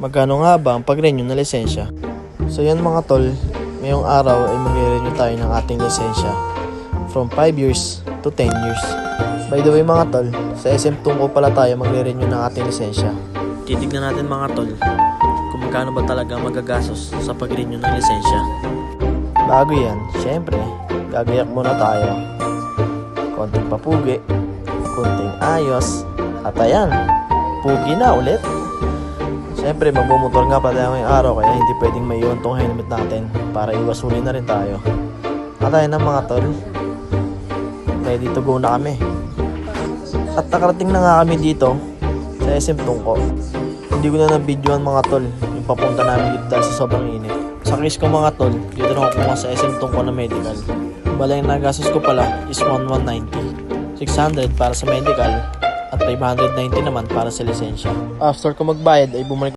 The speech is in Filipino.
Magkano nga ba ang pag-renew na lisensya? So yan mga tol, ngayong araw ay magre-renew tayo ng ating lisensya from 5 years to 10 years. By the way mga tol, sa SM Tungko pala tayo magre-renew ng ating lisensya. Titignan natin mga tol kung magkano ba talaga magagastos sa pag-renew ng lisensya. Bago yan, syempre, gagayak muna tayo. Konting papugi, konting ayos, at ayan, pugi na ulit. Siyempre, magbumotor nga pala tayo ngayong araw kaya hindi pwedeng maiwan tong helmet natin para iwasuli na rin tayo. At ayun na mga tol, ready to go na kami. At nakarating na nga kami dito sa SM Tungko. Hindi ko na na-videoan mga tol yung papunta namin dito dahil sa sobrang init. Sa case ko mga tol, dito na ako kumuha sa SM Tungko na medical. Bala yung nagastos ko pala is 1190. 600 para sa medical at 590 naman para sa lisensya. After ko magbayad ay bumalik